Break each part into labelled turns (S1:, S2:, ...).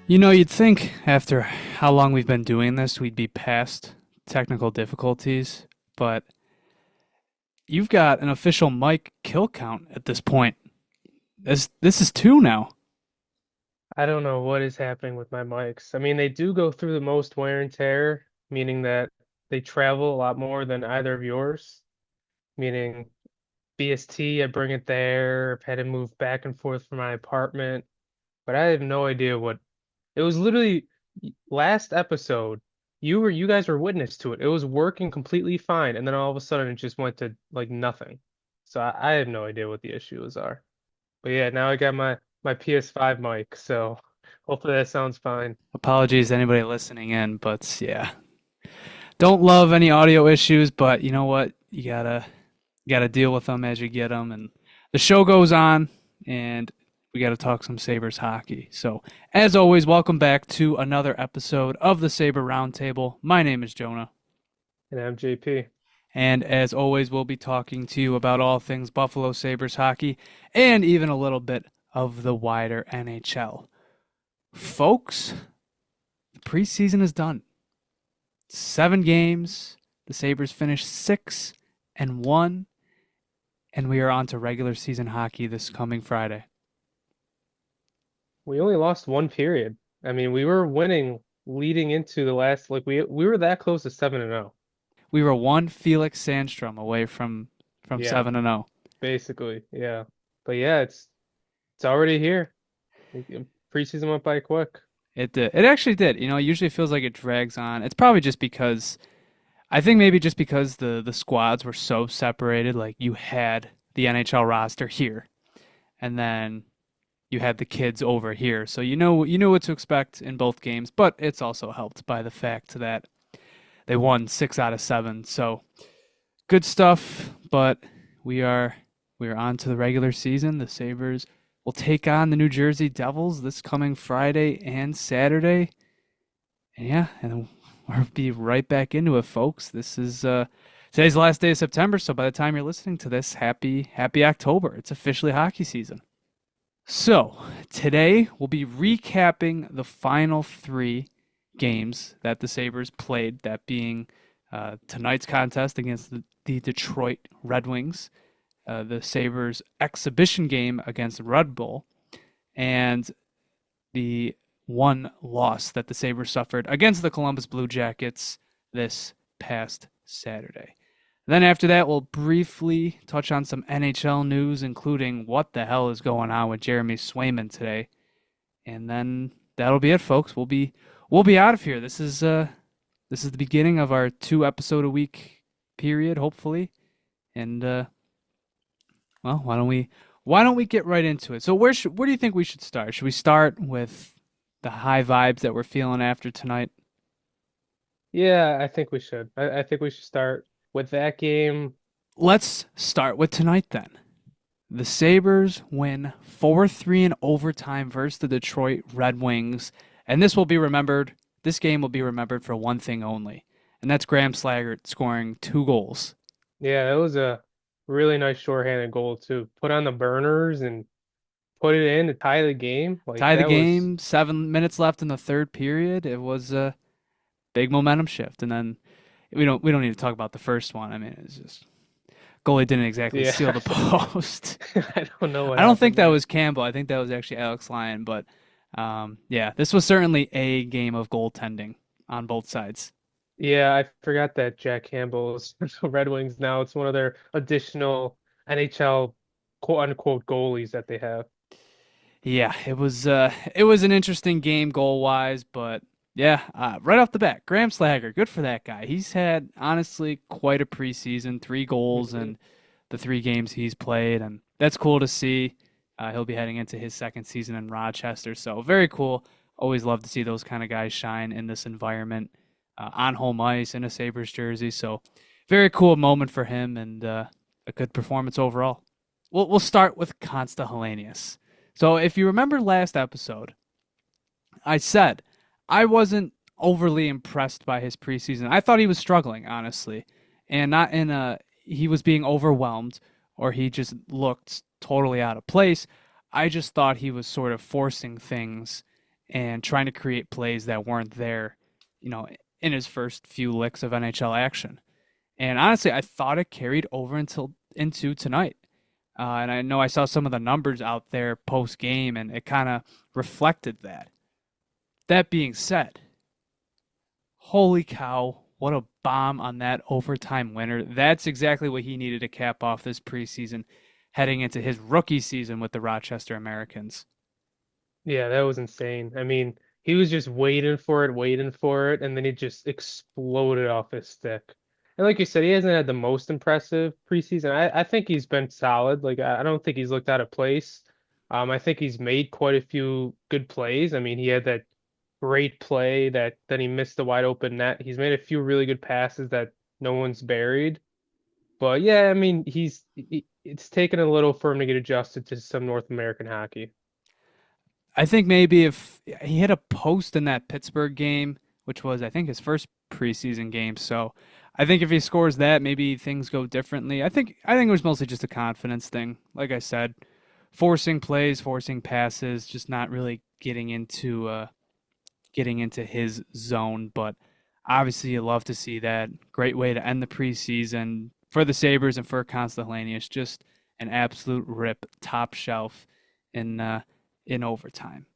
S1: You'd think after how long we've been doing this, we'd be past technical difficulties, but you've got an official mic kill count at this point. This is two now.
S2: I don't know what is happening with my mics. I mean, they do go through the most wear and tear, meaning that they travel a lot more than either of yours, meaning BST, I bring it there. I've had to move back and forth from my apartment, but I have no idea what it was literally last episode. You guys were witness to it. It was working completely fine, and then all of a sudden it just went to like nothing. So I have no idea what the issues are. But yeah, now I got my PS5 mic, so hopefully that sounds fine.
S1: Apologies to anybody listening in, but yeah, don't love any audio issues, but you know what? You gotta deal with them as you get them, and the show goes on, and we got to talk some Sabres hockey. So, as always, welcome back to another episode of the Sabre Roundtable. My name is Jonah.
S2: And I'm JP.
S1: And as always, we'll be talking to you about all things Buffalo Sabres hockey and even a little bit of the wider NHL. Folks, the preseason is done. 7 games. The Sabres finished 6-1, and we are on to regular season hockey this coming Friday.
S2: We only lost one period. I mean, we were winning leading into the last like we were that close to 7-0.
S1: We were one Felix Sandstrom away from
S2: Yeah,
S1: 7-0.
S2: basically. Yeah. But yeah, it's already here. Preseason went by quick.
S1: It did. It actually did. It usually feels like it drags on. It's probably just because I think maybe just because the squads were so separated. Like you had the NHL roster here, and then you had the kids over here, so you knew what to expect in both games. But it's also helped by the fact that they won 6 out of 7. So good stuff. But we are on to the regular season. The Sabres will take on the New Jersey Devils this coming Friday and Saturday. And yeah, and we'll be right back into it, folks. This is today's the last day of September, so by the time you're listening to this, happy October. It's officially hockey season. So today we'll be recapping the final 3 games that the Sabres played, that being tonight's contest against the Detroit Red Wings, the Sabres exhibition game against Red Bull, and the one loss that the Sabres suffered against the Columbus Blue Jackets this past Saturday. Then after that, we'll briefly touch on some NHL news, including what the hell is going on with Jeremy Swayman today. And then that'll be it, folks. We'll be out of here. This is the beginning of our 2 episode a week period, hopefully. And well, why don't we get right into it? So where do you think we should start? Should we start with the high vibes that we're feeling after tonight?
S2: Yeah, I think we should. I think we should start with that game.
S1: Let's start with tonight then. The Sabres win 4-3 in overtime versus the Detroit Red Wings, and this game will be remembered for one thing only, and that's Graham Slaggert scoring 2 goals.
S2: Yeah, that was a really nice shorthanded goal too. Put on the burners and put it in to tie the game. Like
S1: Tie the
S2: that was
S1: game, 7 minutes left in the third period. It was a big momentum shift, and then we don't need to talk about the first one. I mean, it's just goalie didn't exactly
S2: yeah.
S1: seal the post.
S2: I don't know what
S1: I don't think
S2: happened
S1: that
S2: there.
S1: was Campbell. I think that was actually Alex Lyon. But yeah, this was certainly a game of goaltending on both sides.
S2: Yeah, I forgot that Jack Campbell's Red Wings now. It's one of their additional NHL quote unquote goalies that they have.
S1: Yeah, it was an interesting game goal wise, but yeah, right off the bat, Graham Slager, good for that guy. He's had honestly quite a preseason, 3 goals
S2: Hmm.
S1: in the 3 games he's played, and that's cool to see. He'll be heading into his second season in Rochester, so very cool. Always love to see those kind of guys shine in this environment, on home ice in a Sabres jersey. So very cool moment for him, and a good performance overall. We'll start with Consta Hellenius. So if you remember last episode, I said I wasn't overly impressed by his preseason. I thought he was struggling, honestly, and not in a he was being overwhelmed or he just looked totally out of place. I just thought he was sort of forcing things and trying to create plays that weren't there, you know, in his first few licks of NHL action. And honestly, I thought it carried over until into tonight. And I know I saw some of the numbers out there post game, and it kind of reflected that. That being said, holy cow, what a bomb on that overtime winner. That's exactly what he needed to cap off this preseason, heading into his rookie season with the Rochester Americans.
S2: Yeah, that was insane. I mean, he was just waiting for it, and then he just exploded off his stick. And like you said, he hasn't had the most impressive preseason. I think he's been solid. Like I don't think he's looked out of place. I think he's made quite a few good plays. I mean, he had that great play that then he missed the wide open net. He's made a few really good passes that no one's buried. But yeah, I mean, it's taken a little for him to get adjusted to some North American hockey.
S1: I think maybe if he hit a post in that Pittsburgh game, which was, I think, his first preseason game. So I think if he scores that, maybe things go differently. I think it was mostly just a confidence thing. Like I said, forcing plays, forcing passes, just not really getting into his zone. But obviously, you love to see that. Great way to end the preseason for the Sabres and for Constellanius. Just an absolute rip, top shelf in in overtime.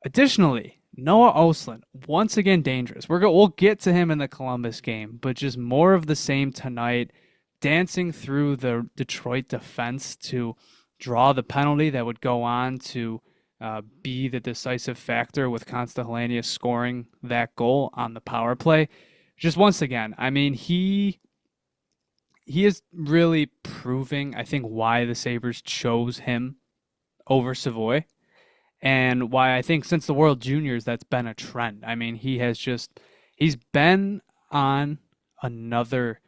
S1: Additionally, Noah Oslin once again dangerous. We'll get to him in the Columbus game, but just more of the same tonight. Dancing through the Detroit defense to draw the penalty that would go on to be the decisive factor with Constellanius scoring that goal on the power play. Just once again, I mean he is really proving, I think, why the Sabres chose him over Savoie and why I think since the World Juniors that's been a trend. I mean, he's been on another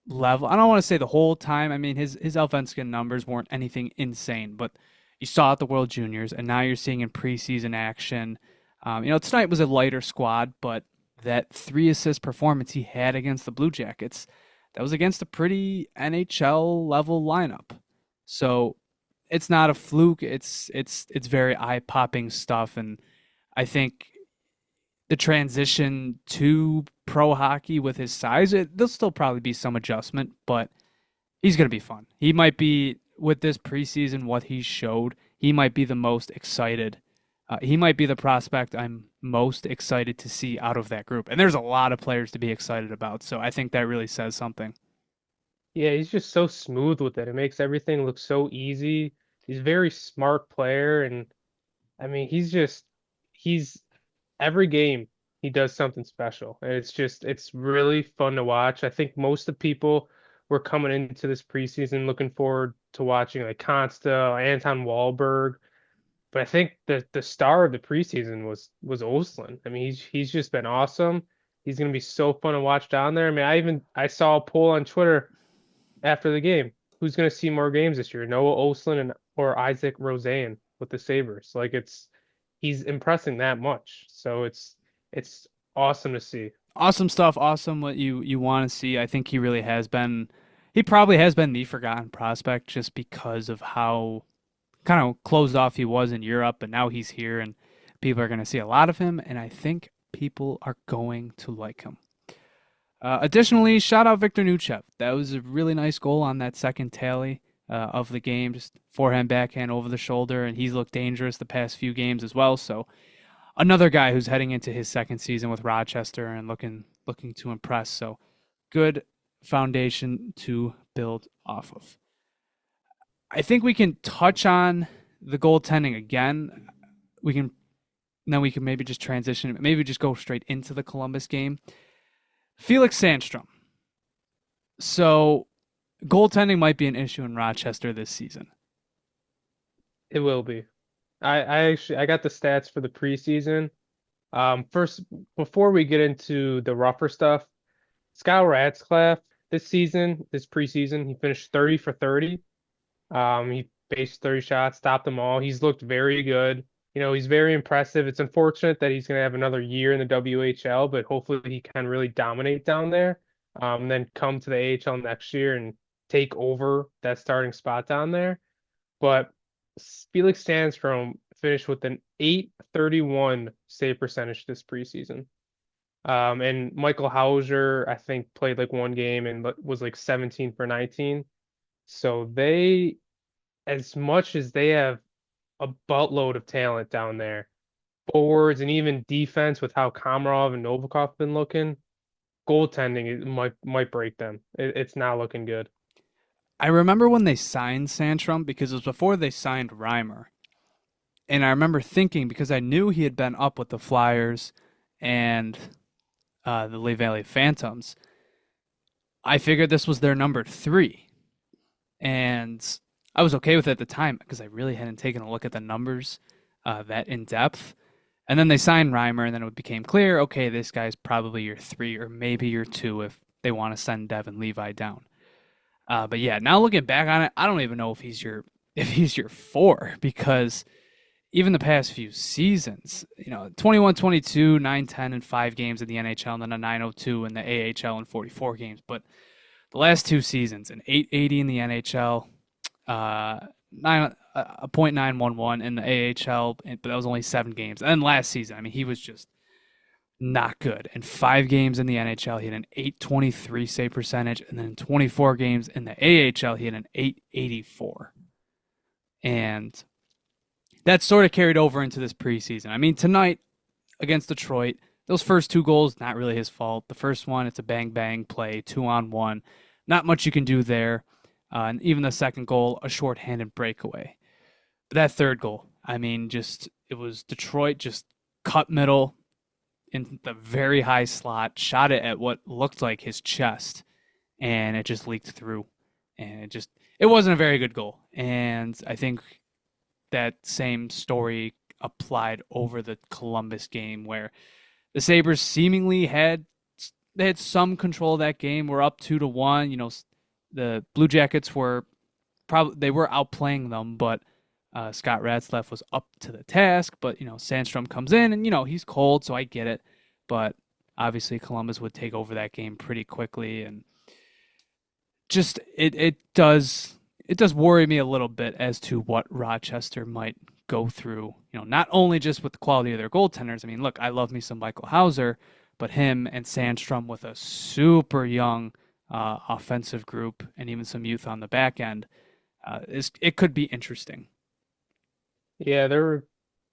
S1: level. I don't want to say the whole time. I mean, his Allsvenskan numbers weren't anything insane, but you saw at the World Juniors, and now you're seeing in preseason action. Tonight was a lighter squad, but that 3 assist performance he had against the Blue Jackets, that was against a pretty NHL level lineup. So it's not a fluke. It's very eye popping stuff, and I think the transition to pro hockey with his size, there'll still probably be some adjustment, but he's going to be fun. He might be, with this preseason, what he showed, he might be the most excited. He might be the prospect I'm most excited to see out of that group. And there's a lot of players to be excited about. So I think that really says something.
S2: Yeah, he's just so smooth with it. It makes everything look so easy. He's a very smart player, and I mean, he's every game he does something special. And it's really fun to watch. I think most of the people were coming into this preseason looking forward to watching like Consta, Anton Wahlberg. But I think the star of the preseason was Oslin. I mean, he's just been awesome. He's gonna be so fun to watch down there. I mean, I saw a poll on Twitter after the game. Who's gonna see more games this year? Noah Oslin and or Isaac Rosen with the Sabres. Like he's impressing that much. So it's awesome to see.
S1: Awesome stuff. Awesome what you want to see. I think he probably has been the forgotten prospect just because of how kind of closed off he was in Europe, but now he's here and people are going to see a lot of him, and I think people are going to like him. Additionally, shout out Victor Nuchev. That was a really nice goal on that second tally of the game. Just forehand, backhand over the shoulder, and he's looked dangerous the past few games as well. So another guy who's heading into his second season with Rochester and looking to impress. So good foundation to build off of. I think we can touch on the goaltending again. We can Then we can maybe just transition, maybe just go straight into the Columbus game. Felix Sandstrom. So goaltending might be an issue in Rochester this season.
S2: It will be. I got the stats for the preseason. First, before we get into the rougher stuff, Kyle Ratzlaff this preseason, he finished 30 for 30. He faced 30 shots, stopped them all. He's looked very good. He's very impressive. It's unfortunate that he's going to have another year in the WHL, but hopefully he can really dominate down there. And then come to the AHL next year and take over that starting spot down there. But Felix Sandstrom finished with an 831 save percentage this preseason. And Michael Hauser, I think, played like one game and was like 17 for 19. So they, as much as they have a buttload of talent down there, forwards and even defense with how Komarov and Novikov been looking, goaltending it might break them. It's not looking good.
S1: I remember when they signed Sandstrom because it was before they signed Reimer. And I remember thinking, because I knew he had been up with the Flyers and the Lehigh Valley Phantoms, I figured this was their number 3. And I was okay with it at the time because I really hadn't taken a look at the numbers that in depth. And then they signed Reimer, and then it became clear, okay, this guy's probably your 3 or maybe your 2 if they want to send Devin Levi down. But yeah, now looking back on it, I don't even know if he's your 4 because even the past few seasons, 21-22, 9-10 in 5 games in the NHL, and then a 902 in the AHL in 44 games. But the last 2 seasons, an 880 in the NHL, a .911 in the AHL, but that was only 7 games. And then last season, I mean, he was just not good. In 5 games in the NHL, he had an 823 save percentage, and then in 24 games in the AHL, he had an 884. And that sort of carried over into this preseason. I mean, tonight against Detroit, those first 2 goals, not really his fault. The first one, it's a bang-bang play, 2-on-1. Not much you can do there. And even the second goal, a shorthanded breakaway. But that third goal, I mean, it was Detroit just cut middle in the very high slot, shot it at what looked like his chest, and it just leaked through. And it wasn't a very good goal. And I think that same story applied over the Columbus game where the Sabres seemingly had some control of that game. We're up 2-1. The Blue Jackets were outplaying them, but Scott Ratzlaff was up to the task. But Sandstrom comes in, and he's cold, so I get it. But obviously Columbus would take over that game pretty quickly, and just it does worry me a little bit as to what Rochester might go through. Not only just with the quality of their goaltenders. I mean, look, I love me some Michael Hauser, but him and Sandstrom with a super young offensive group and even some youth on the back end, it could be interesting.
S2: Yeah, they're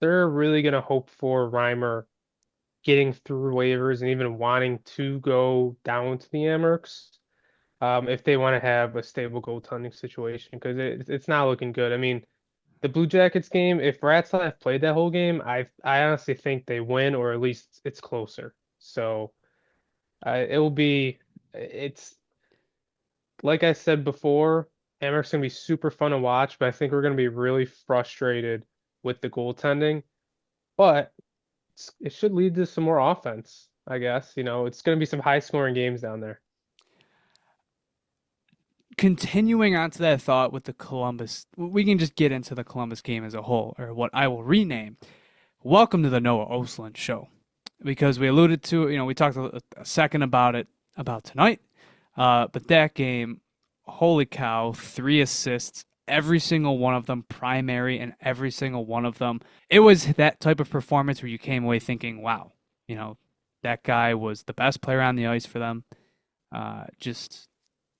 S2: really gonna hope for Reimer getting through waivers and even wanting to go down to the Amerks, if they want to have a stable goaltending situation because it's not looking good. I mean, the Blue Jackets game, if Ratzlaff played that whole game, I honestly think they win or at least it's closer. So it will be it's like I said before, Amerks gonna be super fun to watch, but I think we're gonna be really frustrated with the goaltending. But it should lead to some more offense, I guess. It's going to be some high scoring games down there.
S1: Continuing on to that thought with the Columbus, we can just get into the Columbus game as a whole, or what I will rename Welcome to the Noah Osland Show. Because we alluded to, we talked a second about tonight, but that game, holy cow, 3 assists, every single one of them primary, and every single one of them. It was that type of performance where you came away thinking, wow, that guy was the best player on the ice for them. Just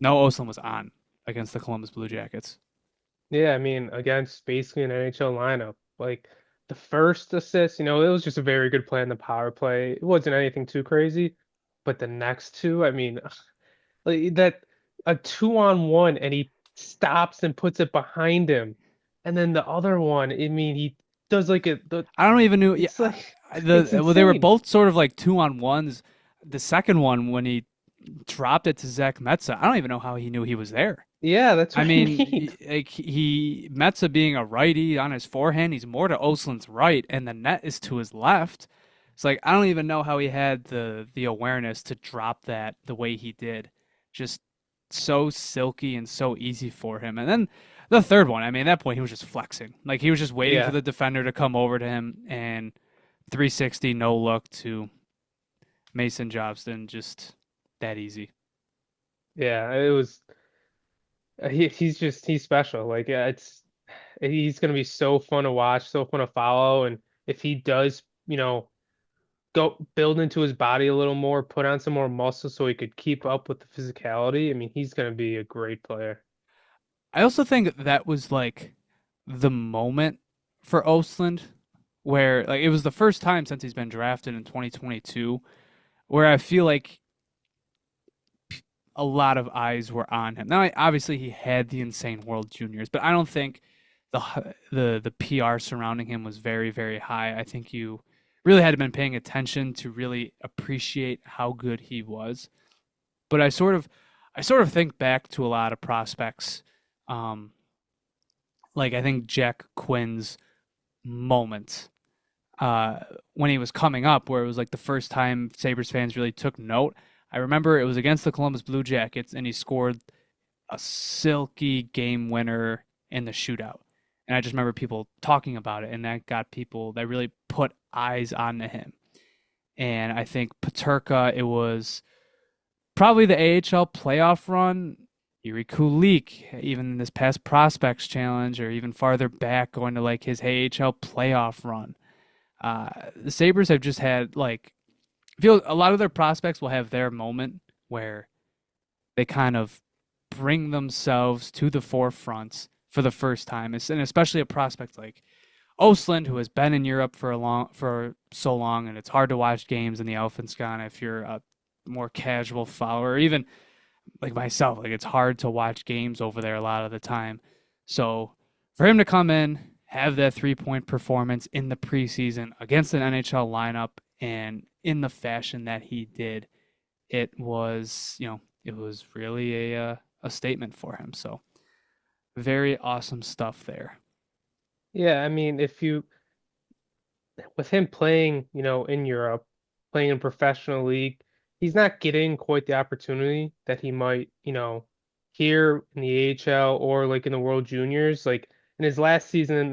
S1: no Osland was on against the Columbus Blue Jackets.
S2: Yeah, I mean, against basically an NHL lineup. Like the first assist, it was just a very good play on the power play. It wasn't anything too crazy. But the next 2, I mean, like that a 2-on-1 and he stops and puts it behind him. And then the other one, I mean, he does like
S1: I don't even know. Yeah,
S2: it's like it's
S1: they were
S2: insane.
S1: both sort of like 2-on-1s. The second one when he dropped it to Zach Metza, I don't even know how he knew he was there.
S2: Yeah, that's
S1: I
S2: what I
S1: mean,
S2: mean.
S1: Metza being a righty on his forehand, he's more to Osland's right, and the net is to his left. It's like I don't even know how he had the awareness to drop that the way he did. Just so silky and so easy for him. And then the third one, I mean, at that point he was just flexing. Like he was just waiting for
S2: Yeah.
S1: the defender to come over to him and 360 no look to Mason Jobston, just that easy.
S2: Yeah, it was he's special. Like it's He's going to be so fun to watch, so fun to follow. And if he does, go build into his body a little more, put on some more muscle so he could keep up with the physicality, I mean, he's going to be a great player.
S1: I also think that was like the moment for Osland where like it was the first time since he's been drafted in 2022 where I feel like a lot of eyes were on him. Now, obviously, he had the insane World Juniors, but I don't think the PR surrounding him was very very high. I think you really had to been paying attention to really appreciate how good he was. But I sort of think back to a lot of prospects, um, like I think Jack Quinn's moment uh, when he was coming up, where it was like the first time Sabres fans really took note. I remember it was against the Columbus Blue Jackets, and he scored a silky game winner in the shootout. And I just remember people talking about it, and that got people that really put eyes onto him. And I think Paterka, it was probably the AHL playoff run. Yuri Kulik, even in this past prospects challenge, or even farther back, going to like his AHL playoff run. The Sabres have just had like I feel a lot of their prospects will have their moment where they kind of bring themselves to the forefront for the first time, and especially a prospect like Osland, who has been in Europe for so long, and it's hard to watch games in the Elfenskan if you're a more casual follower, or even like myself. Like it's hard to watch games over there a lot of the time. So for him to come in, have that 3-point performance in the preseason against an NHL lineup and in the fashion that he did, it was really a statement for him. So very awesome stuff there.
S2: Yeah, I mean, if you with him playing, in Europe, playing in professional league, he's not getting quite the opportunity that he might, here in the AHL or like in the World Juniors. Like in his last season in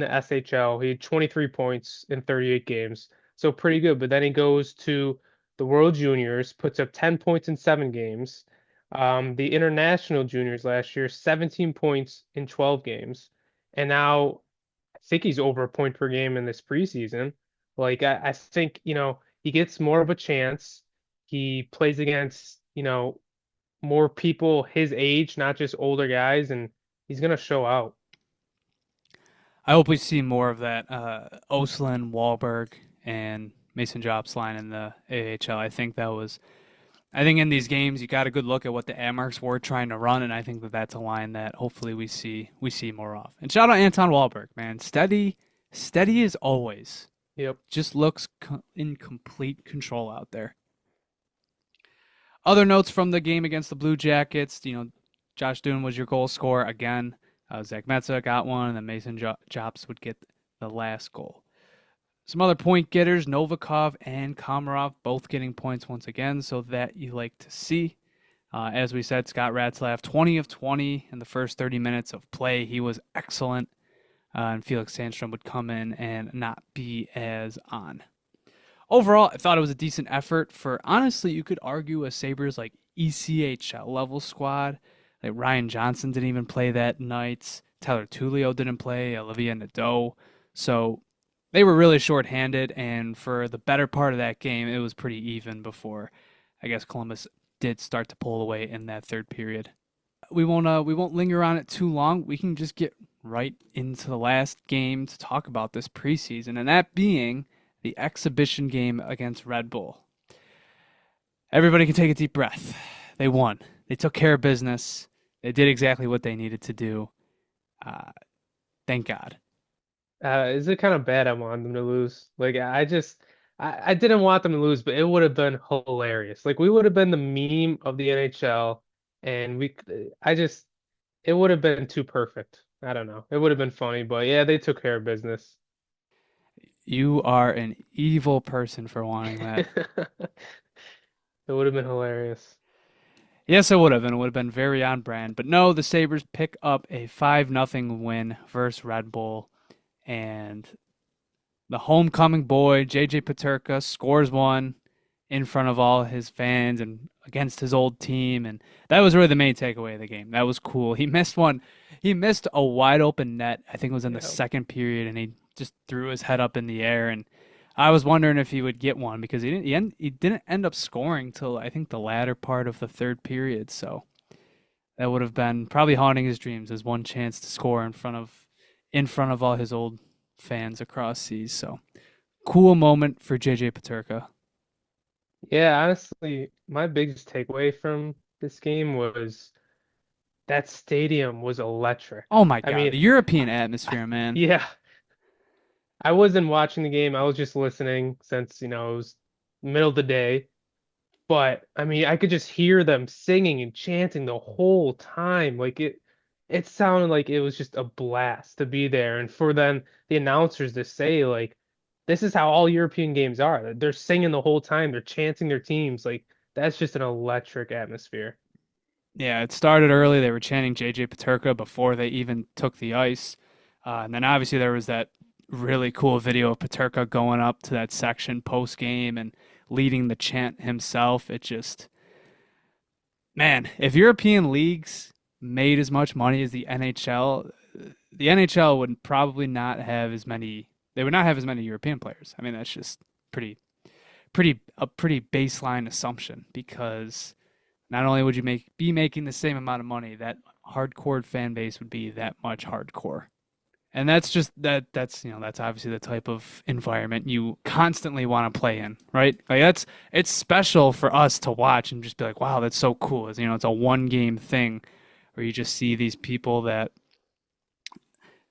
S2: the SHL, he had 23 points in 38 games, so pretty good. But then he goes to the World Juniors, puts up 10 points in 7 games. The International Juniors last year, 17 points in 12 games, and now I think he's over a point per game in this preseason. Like I think, he gets more of a chance. He plays against, more people his age, not just older guys, and he's gonna show out.
S1: I hope we see more of that Oslin, Wahlberg, and Mason Jobs line in the AHL. I think in these games you got a good look at what the Amerks were trying to run, and I think that that's a line that hopefully we see more of. And shout out Anton Wahlberg, man, steady as always.
S2: Yep.
S1: Just looks in complete control out there. Other notes from the game against the Blue Jackets, Josh Doon was your goal scorer again. Zach Metza got one, and then Mason Jobs would get the last goal. Some other point getters, Novikov and Komarov, both getting points once again, so that you like to see. As we said, Scott Ratzlaff, 20 of 20 in the first 30 minutes of play. He was excellent, and Felix Sandstrom would come in and not be as on. Overall, I thought it was a decent effort for, honestly, you could argue a Sabres like ECHL level squad. Like Ryan Johnson didn't even play that night. Tyler Tullio didn't play. Olivier Nadeau. So they were really shorthanded, and for the better part of that game, it was pretty even before I guess Columbus did start to pull away in that third period. We won't linger on it too long. We can just get right into the last game to talk about this preseason, and that being the exhibition game against Red Bull. Everybody can take a deep breath. They won. They took care of business. They did exactly what they needed to do. Uh, thank God.
S2: Is it kind of bad I want them to lose? Like I didn't want them to lose, but it would have been hilarious. Like we would have been the meme of the NHL, and I just it would have been too perfect. I don't know. It would have been funny, but yeah, they took care of business.
S1: You are an evil person for wanting that.
S2: It would have been hilarious.
S1: Yes, it would have, and it would have been very on brand. But no, the Sabres pick up a 5-0 win versus Red Bull, and the homecoming boy, JJ Paterka, scores one in front of all his fans and against his old team, and that was really the main takeaway of the game. That was cool. He missed one. He missed a wide open net. I think it was in the
S2: Yeah.
S1: second period, and he just threw his head up in the air. And I was wondering if he would get one because he didn't end up scoring till I think the latter part of the third period. So that would have been probably haunting his dreams as one chance to score in front of all his old fans across seas. So cool moment for JJ Paterka.
S2: Yeah, honestly, my biggest takeaway from this game was that stadium was electric.
S1: Oh my
S2: I
S1: God,
S2: mean,
S1: the European
S2: I-
S1: atmosphere, man.
S2: yeah, I wasn't watching the game. I was just listening since, it was middle of the day. But I mean, I could just hear them singing and chanting the whole time. It sounded like it was just a blast to be there. And for then the announcers to say, like, this is how all European games are. They're singing the whole time, they're chanting their teams. Like, that's just an electric atmosphere.
S1: Yeah, it started early. They were chanting JJ Paterka before they even took the ice. And then obviously there was that really cool video of Paterka going up to that section post game and leading the chant himself. It just, man, if European leagues made as much money as the NHL would probably not have as many, they would not have as many European players. I mean, that's just pretty, a pretty baseline assumption because not only would you be making the same amount of money, that hardcore fan base would be that much hardcore. And that's just that's obviously the type of environment you constantly want to play in, right? Like it's special for us to watch and just be like, wow, that's so cool. It's a one game thing where you just see these people that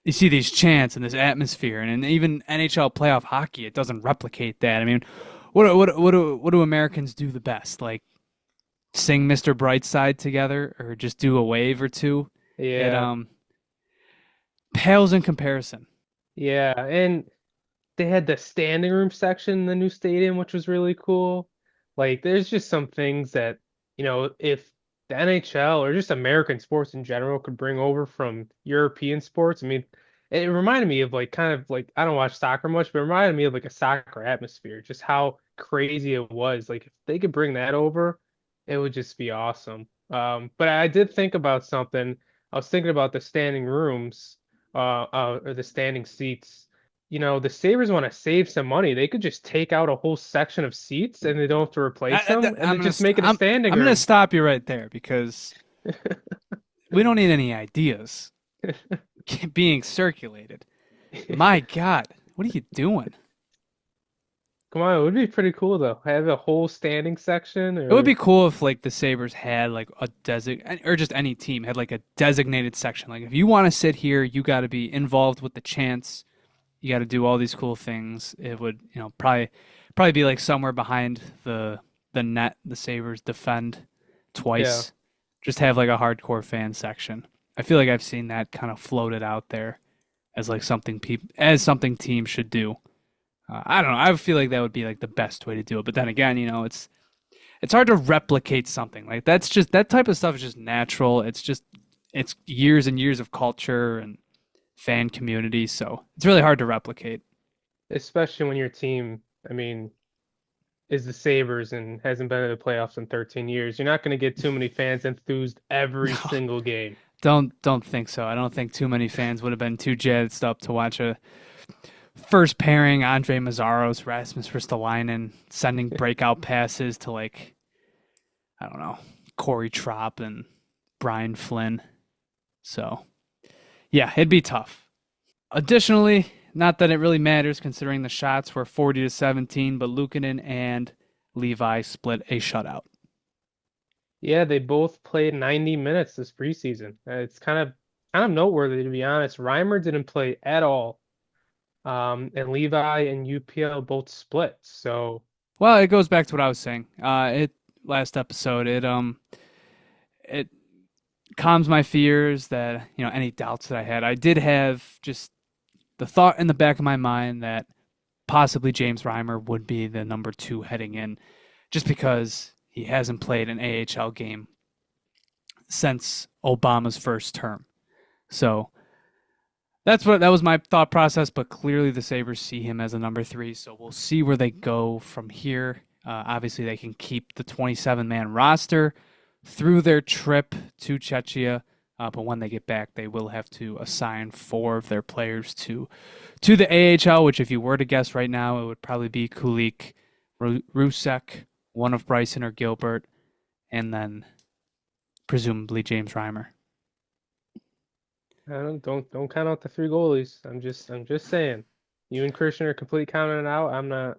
S1: you see these chants and this atmosphere, and even NHL playoff hockey, it doesn't replicate that. I mean, what do Americans do the best? Like sing Mr. Brightside together or just do a wave or two. It
S2: Yeah.
S1: pales in comparison.
S2: Yeah. And they had the standing room section in the new stadium, which was really cool. Like, there's just some things that, if the NHL or just American sports in general could bring over from European sports. I mean, it reminded me of like kind of like I don't watch soccer much, but it reminded me of like a soccer atmosphere, just how crazy it was. Like, if they could bring that over, it would just be awesome. But I did think about something. I was thinking about the standing rooms, or the standing seats. The Sabres want to save some money. They could just take out a whole section of seats and they don't have to replace them and then just make it a standing
S1: I'm gonna
S2: room.
S1: stop you right there because we don't need any ideas being circulated. My God, what are you doing?
S2: Come on, it would be pretty cool though. Have a whole standing section
S1: It would be
S2: or
S1: cool if like the Sabres had like a or just any team had like a designated section. Like if you want to sit here, you got to be involved with the chants. You got to do all these cool things. It would, probably be like somewhere behind the net. The Sabres defend
S2: yeah.
S1: twice. Just have like a hardcore fan section. I feel like I've seen that kind of floated out there as like something teams should do. I don't know. I feel like that would be like the best way to do it. But then again, it's hard to replicate something like that's just that type of stuff is just natural. It's years and years of culture and fan community, so it's really hard to replicate.
S2: Especially when your team, I mean, is the Sabres and hasn't been in the playoffs in 13 years. You're not going to get too many fans enthused every
S1: No,
S2: single game.
S1: don't think so. I don't think too many fans would have been too jazzed up to watch a first pairing Andre Mazzaros, Rasmus Ristolainen sending breakout passes to like I don't know Corey Tropp and Brian Flynn. So yeah, it'd be tough. Additionally, not that it really matters considering the shots were 40-17, but Luukkonen and Levi split a shutout.
S2: Yeah, they both played 90 minutes this preseason. It's kind of noteworthy to be honest. Reimer didn't play at all. And Levi and UPL both split. So
S1: Well, it goes back to what I was saying. It last episode. It calms my fears that any doubts that I had. I did have just the thought in the back of my mind that possibly James Reimer would be the number two heading in, just because he hasn't played an AHL game since Obama's first term. So that was my thought process, but clearly the Sabres see him as a number three, so we'll see where they go from here. Obviously, they can keep the 27-man roster through their trip to Czechia, but when they get back, they will have to assign 4 of their players to the AHL. Which, if you were to guess right now, it would probably be Kulik, Rusek, one of Bryson or Gilbert, and then presumably James Reimer.
S2: I don't count out the three goalies. I'm just saying. You and Christian are completely counting it out. I'm not.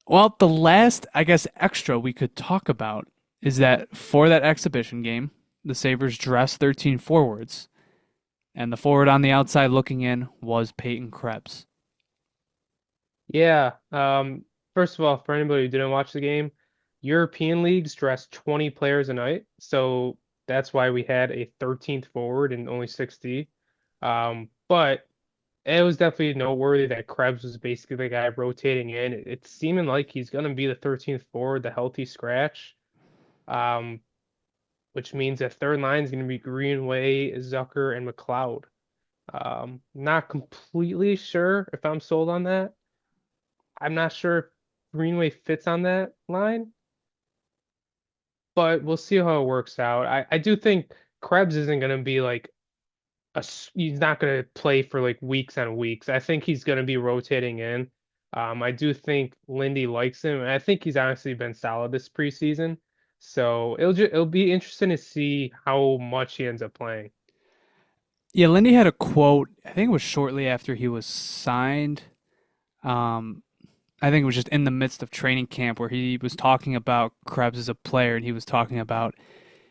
S1: Well, the last, I guess, extra we could talk about is that for that exhibition game, the Sabres dressed 13 forwards, and the forward on the outside looking in was Peyton Krebs.
S2: Yeah. First of all, for anybody who didn't watch the game, European leagues dress 20 players a night, so that's why we had a 13th forward and only 60. But it was definitely noteworthy that Krebs was basically the guy rotating in. It's seeming like he's going to be the 13th forward, the healthy scratch, um, which means that third line is going to be Greenway, Zucker, and McLeod. Not completely sure if I'm sold on that. I'm not sure if Greenway fits on that line, but we'll see how it works out. I do think Krebs isn't going to be like he's not going to play for like weeks and weeks. I think he's going to be rotating in. I do think Lindy likes him, and I think he's honestly been solid this preseason. So it'll be interesting to see how much he ends up playing.
S1: Yeah, Lindy had a quote, I think it was shortly after he was signed. Um, I think it was just in the midst of training camp where he was talking about Krebs as a player, and he was talking about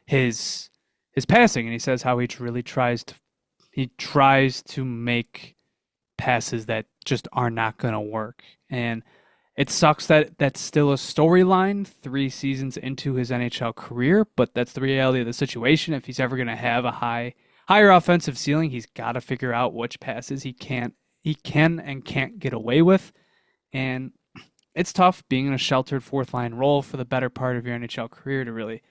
S1: his his passing, and he says how he tries to make passes that just are not going to work. And it sucks that that's still a storyline 3 seasons into his NHL career, but that's the reality of the situation. If he's ever going to have a higher offensive ceiling, he's got to figure out which passes he can and can't get away with. And it's tough being in a sheltered fourth line role for the better part of your NHL career to really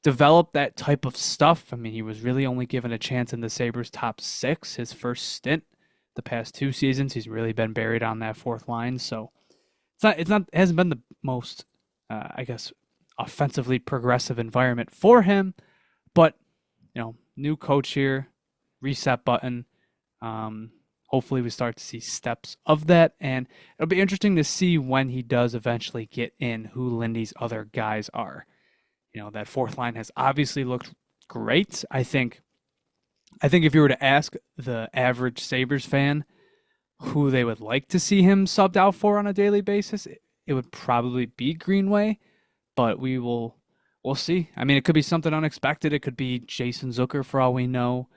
S1: develop that type of stuff. I mean, he was really only given a chance in the Sabres top 6 his first stint. The past 2 seasons, he's really been buried on that fourth line. So it hasn't been the most, I guess, offensively progressive environment for him. But new coach here, reset button. Hopefully, we start to see steps of that, and it'll be interesting to see when he does eventually get in who Lindy's other guys are. That fourth line has obviously looked great. I think if you were to ask the average Sabres fan who they would like to see him subbed out for on a daily basis, it would probably be Greenway, but we'll see. I mean, it could be something unexpected. It could be Jason Zucker for all we know.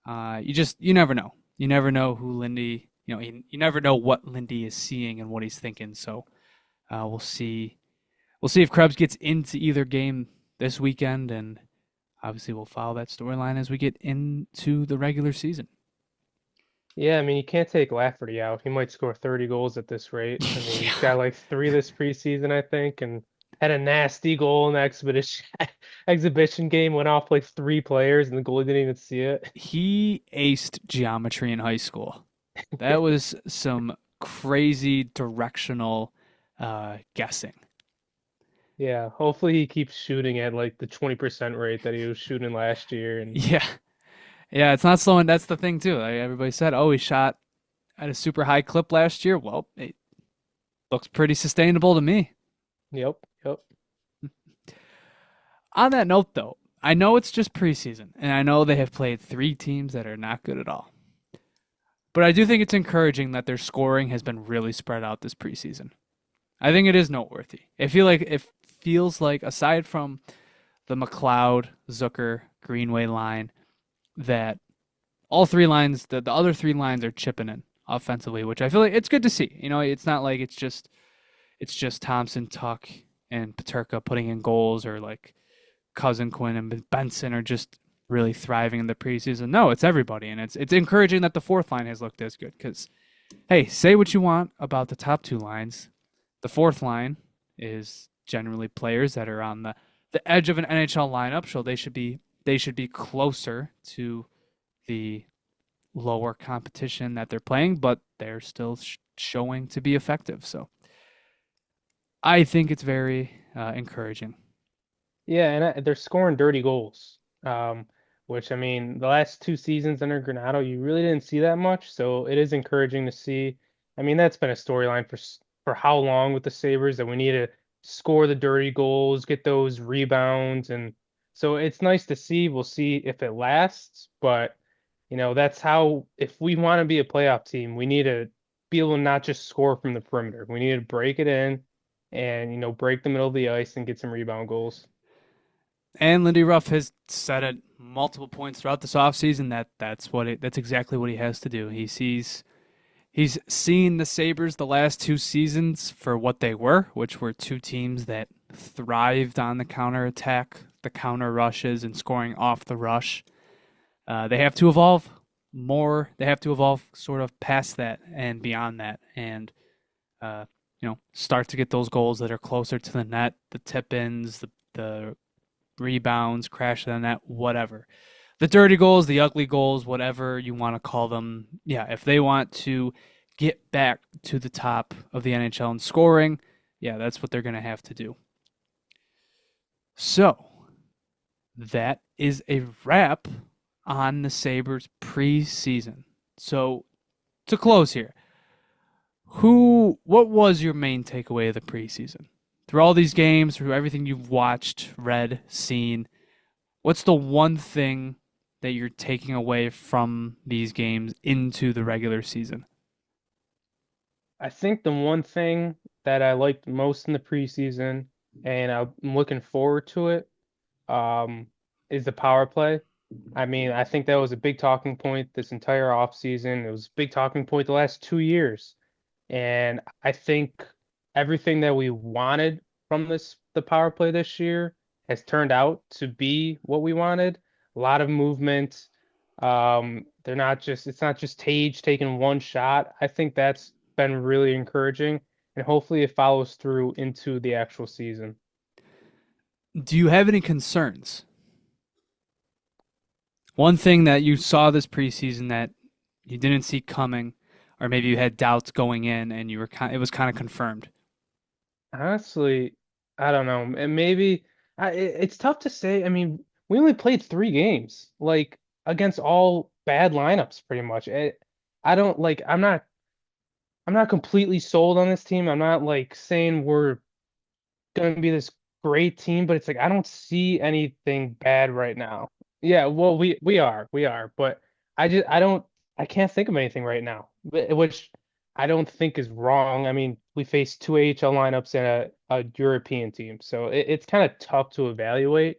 S1: You never know. You never know who Lindy. You never know what Lindy is seeing and what he's thinking. So we'll see. We'll see if Krebs gets into either game this weekend, and obviously we'll follow that storyline as we get into the regular season.
S2: Yeah, I mean, you can't take Lafferty out. He might score 30 goals at this rate. I mean, he's
S1: Yeah.
S2: got like three this preseason, I think, and had a nasty goal in the exhibition game, went off like three players, and the goalie didn't even see it.
S1: He aced geometry in high school. That was some crazy directional guessing.
S2: Yeah, hopefully he keeps shooting at like the 20% rate that he was shooting last year. And
S1: Yeah. Yeah, it's not slowing. That's the thing, too. Like everybody said, oh, he shot at a super high clip last year. Well, it looks pretty sustainable to me.
S2: yep, yep.
S1: On that note, though, I know it's just preseason, and I know they have played 3 teams that are not good at all. But I do think it's encouraging that their scoring has been really spread out this preseason. I think it is noteworthy. It feels like aside from the McLeod, Zucker, Greenway line, that all 3 lines, the other 3 lines are chipping in offensively, which I feel like it's good to see. It's not like it's just Thompson, Tuck, and Paterka putting in goals, or like Cousin Quinn and Benson are just really thriving in the preseason. No, it's everybody, and it's encouraging that the fourth line has looked as good. Because hey, say what you want about the top 2 lines, the fourth line is generally players that are on the edge of an NHL lineup, so they should be closer to the lower competition that they're playing, but they're still showing to be effective. So I think it's very encouraging.
S2: Yeah, and they're scoring dirty goals. Which I mean, the last two seasons under Granado, you really didn't see that much, so it is encouraging to see. I mean, that's been a storyline for how long with the Sabres that we need to score the dirty goals, get those rebounds, and so it's nice to see. We'll see if it lasts, but that's how if we want to be a playoff team, we need to be able to not just score from the perimeter. We need to break it in and break the middle of the ice and get some rebound goals.
S1: And Lindy Ruff has said at multiple points throughout this offseason that that's exactly what he has to do. He's seen the Sabres the last two seasons for what they were, which were two teams that thrived on the counterattack, the counter rushes, and scoring off the rush. They have to evolve more. They have to evolve sort of past that and beyond that, and start to get those goals that are closer to the net, the tip-ins, the rebounds, crash to the net, whatever. The dirty goals, the ugly goals, whatever you want to call them. Yeah, if they want to get back to the top of the NHL in scoring, yeah, that's what they're going to have to do. So, that is a wrap on the Sabres preseason. So, to close here, what was your main takeaway of the preseason? Through all these games, through everything you've watched, read, seen, what's the one thing that you're taking away from these games into the regular season?
S2: I think the one thing that I liked most in the preseason, and I'm looking forward to it, um, is the power play. I mean, I think that was a big talking point this entire offseason. It was a big talking point the last 2 years. And I think everything that we wanted from the power play this year has turned out to be what we wanted. A lot of movement. It's not just Tage taking one shot. I think that's been really encouraging, and hopefully it follows through into the actual season.
S1: Do you have any concerns? One thing that you saw this preseason that you didn't see coming, or maybe you had doubts going in, and it was kind of confirmed.
S2: Honestly, I don't know. And maybe it's tough to say. I mean, we only played 3 games, like against all bad lineups, pretty much. I don't like. I'm not completely sold on this team. I'm not like saying we're going to be this great team, but it's like I don't see anything bad right now. Yeah, well, we are, but I can't think of anything right now, which I don't think is wrong. I mean, we faced two AHL lineups and a European team, so it's kind of tough to evaluate.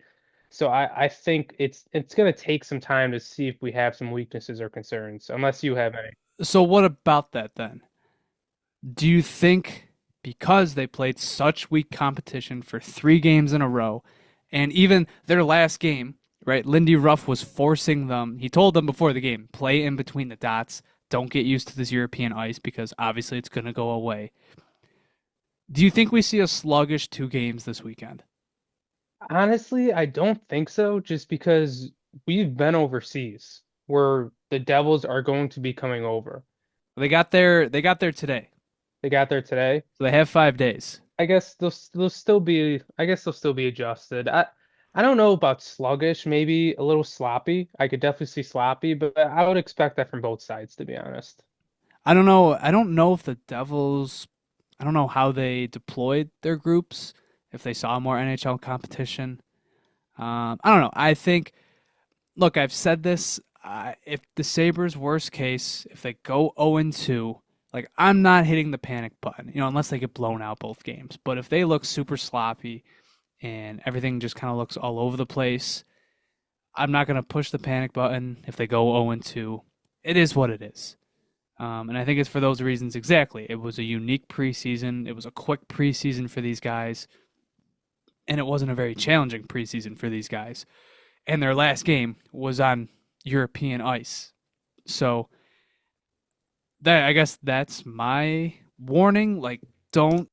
S2: So I think it's going to take some time to see if we have some weaknesses or concerns, unless you have any.
S1: So, what about that then? Do you think because they played such weak competition for 3 games in a row, and even their last game, right? Lindy Ruff was forcing them. He told them before the game, play in between the dots. Don't get used to this European ice because obviously it's going to go away. Do you think we see a sluggish 2 games this weekend?
S2: Honestly, I don't think so, just because we've been overseas where the Devils are going to be coming over.
S1: They got there today.
S2: They got there today.
S1: So they have 5 days.
S2: I guess they'll still be adjusted. I don't know about sluggish, maybe a little sloppy. I could definitely see sloppy, but I would expect that from both sides, to be honest.
S1: I don't know. I don't know if the Devils. I don't know how they deployed their groups. If they saw more NHL competition. I don't know. I think. Look, I've said this. If the Sabres, worst case, if they go 0-2, like I'm not hitting the panic button, unless they get blown out both games. But if they look super sloppy and everything just kind of looks all over the place, I'm not going to push the panic button if they go 0-2. It is what it is. And I think it's for those reasons exactly. It was a unique preseason. It was a quick preseason for these guys. And it wasn't a very challenging preseason for these guys. And their last game was on European ice. So I guess that's my warning. Like don't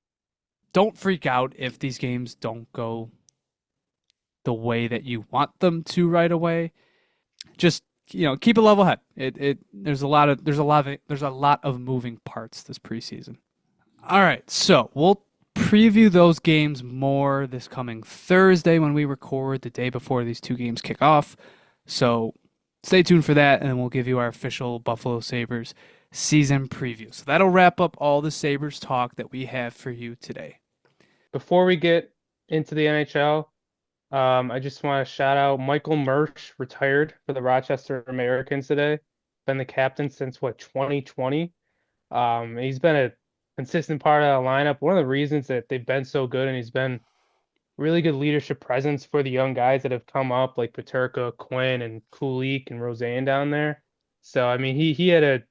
S1: freak out if these games don't go the way that you want them to right away. Just keep a level head. There's a lot of moving parts this preseason. All right, so we'll preview those games more this coming Thursday when we record, the day before these two games kick off. So stay tuned for that, and then we'll give you our official Buffalo Sabres season preview. So that'll wrap up all the Sabres talk that we have for you today.
S2: Before we get into the NHL, I just want to shout out Michael Mersch, retired for the Rochester Americans today. Been the captain since what, 2020? He's been a consistent part of the lineup. One of the reasons that they've been so good, and he's been really good leadership presence for the young guys that have come up, like Paterka, Quinn, and Kulik and Roseanne down there. So I mean, he had a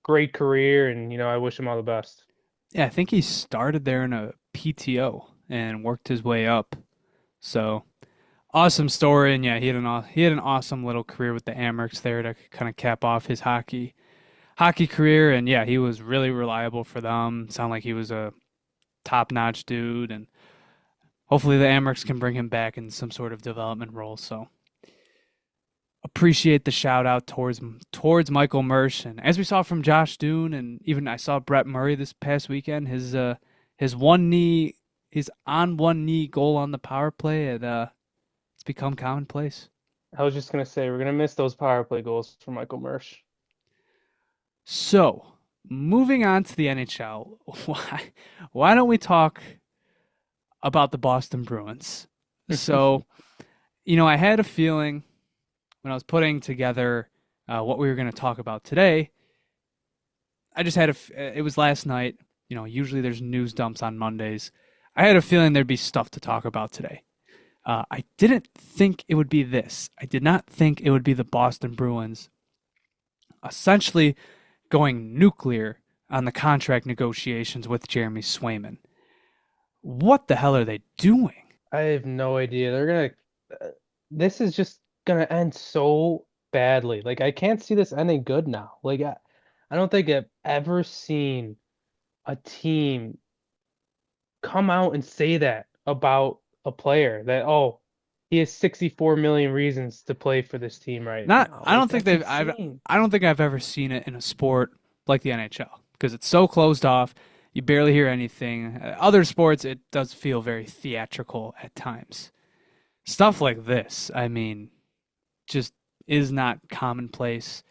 S2: great career, and I wish him all the best.
S1: Yeah, I think he started there in a PTO and worked his way up. So awesome story, and yeah, he had an awesome little career with the Amerks there to kind of cap off his hockey career, and yeah, he was really reliable for them. Sounded like he was a top-notch dude, and hopefully the Amerks can bring him back in some sort of development role. So appreciate the shout out towards Michael Mersch, and as we saw from Josh Doon, and even I saw Brett Murray this past weekend, his on one knee goal on the power play, it's become commonplace.
S2: I was just gonna say we're gonna miss those power play goals for Michael Mersch.
S1: So moving on to the NHL, why don't we talk about the Boston Bruins? So, I had a feeling when I was putting together what we were going to talk about today. I just had it was last night. Usually there's news dumps on Mondays. I had a feeling there'd be stuff to talk about today. I didn't think it would be this. I did not think it would be the Boston Bruins essentially going nuclear on the contract negotiations with Jeremy Swayman. What the hell are they doing?
S2: I have no idea. This is just gonna end so badly. Like I can't see this ending good now. Like I don't think I've ever seen a team come out and say that about a player that, oh, he has 64 million reasons to play for this team right now.
S1: I don't
S2: Like,
S1: think
S2: that's insane.
S1: I don't think I've ever seen it in a sport like the NHL because it's so closed off. You barely hear anything. Other sports, it does feel very theatrical at times. Stuff like this, I mean, just is not commonplace.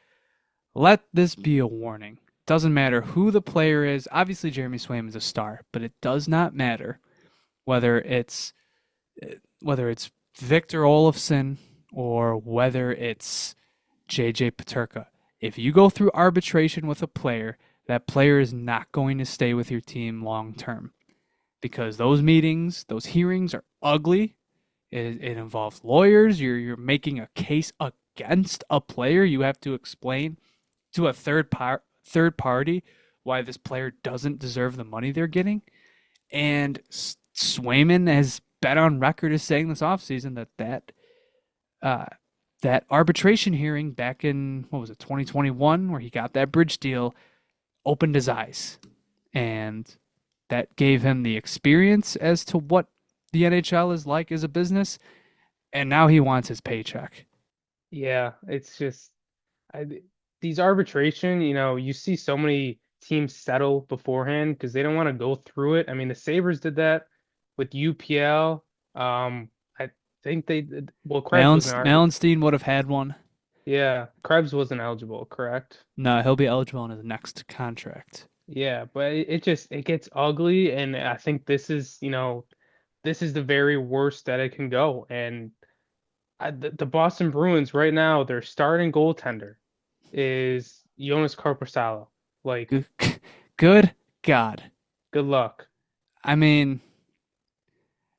S1: Let this be a warning. Doesn't matter who the player is. Obviously, Jeremy Swayman is a star, but it does not matter whether it's Victor Olofsson or whether it's JJ Paterka. If you go through arbitration with a player, that player is not going to stay with your team long term because those meetings, those hearings are ugly. It involves lawyers. You're making a case against a player. You have to explain to a third party why this player doesn't deserve the money they're getting. And Swayman has been on record as saying this offseason that arbitration hearing back in, 2021, where he got that bridge deal, opened his eyes. And that gave him the experience as to what the NHL is like as a business. And now he wants his paycheck.
S2: Yeah, it's just these arbitration, you see so many teams settle beforehand because they don't want to go through it. I mean, the Sabres did that with UPL. I think they did. Well,
S1: Melenstein would have had one.
S2: Yeah, Krebs wasn't eligible, correct?
S1: No, he'll be eligible in his next contract.
S2: Yeah, but it gets ugly, and I think this is the very worst that it can go. And the Boston Bruins right now, their starting goaltender is Jonas Korpisalo. Like,
S1: Good God.
S2: good luck.
S1: I mean,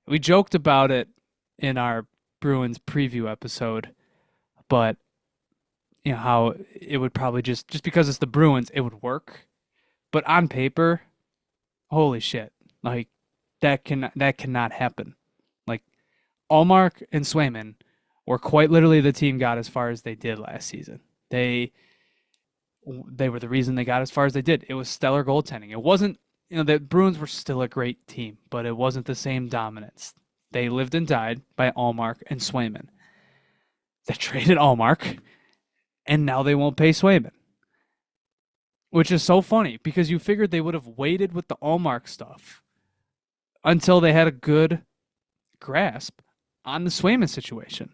S1: we joked about it in our Bruins preview episode, but how it would probably just because it's the Bruins, it would work. But on paper, holy shit. Like that cannot happen. Like Allmark and Swayman were quite literally the team got as far as they did last season. They were the reason they got as far as they did. It was stellar goaltending. It wasn't, the Bruins were still a great team, but it wasn't the same dominance. They lived and died by Allmark and Swayman. They traded Allmark, and now they won't pay Swayman. Which is so funny, because you figured they would have waited with the Allmark stuff until they had a good grasp on the Swayman situation.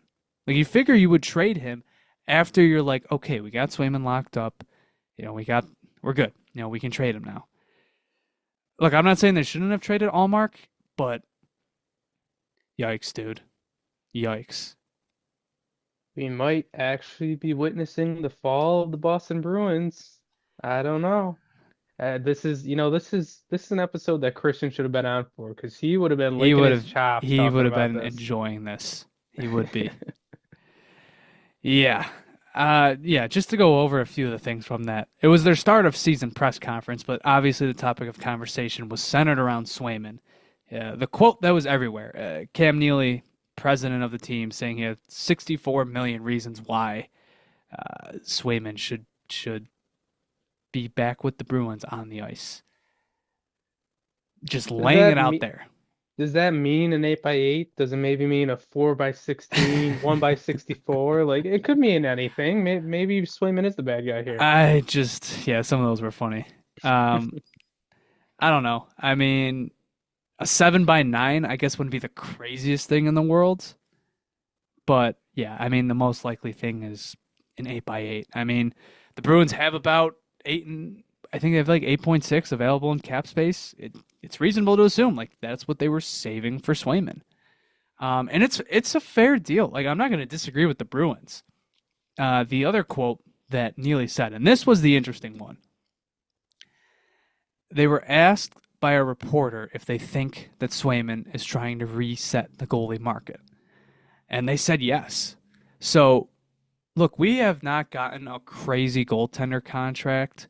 S1: Like you figure you would trade him after you're like, okay, we got Swayman locked up. We're good. We can trade him now. Look, I'm not saying they shouldn't have traded Allmark, but yikes, dude. Yikes.
S2: We might actually be witnessing the fall of the Boston Bruins. I don't know. This is an episode that Christian should have been on for because he would have been
S1: He
S2: licking
S1: would
S2: his
S1: have
S2: chops
S1: he
S2: talking
S1: would have
S2: about
S1: been
S2: this.
S1: enjoying this. He would be. Yeah. Yeah, just to go over a few of the things from that. It was their start of season press conference, but obviously the topic of conversation was centered around Swayman. The quote that was everywhere. Cam Neely, president of the team, saying he had 64 million reasons why Swayman should be back with the Bruins on the ice. Just
S2: Does
S1: laying
S2: that
S1: it out
S2: mean
S1: there.
S2: does that mean an 8x8? Does it maybe mean a 4x16, 1x64? Like it could mean anything. Maybe Swayman is the bad guy here.
S1: Yeah, some of those were funny. Um, I don't know. I mean, a 7x9, I guess, wouldn't be the craziest thing in the world. But yeah, I mean, the most likely thing is an 8x8. I mean, the Bruins have about I think they have like 8.6 available in cap space. It's reasonable to assume like that's what they were saving for Swayman. And it's a fair deal. Like I'm not going to disagree with the Bruins. The other quote that Neely said, and this was the interesting one. They were asked by a reporter if they think that Swayman is trying to reset the goalie market. And they said yes. So, look, we have not gotten a crazy goaltender contract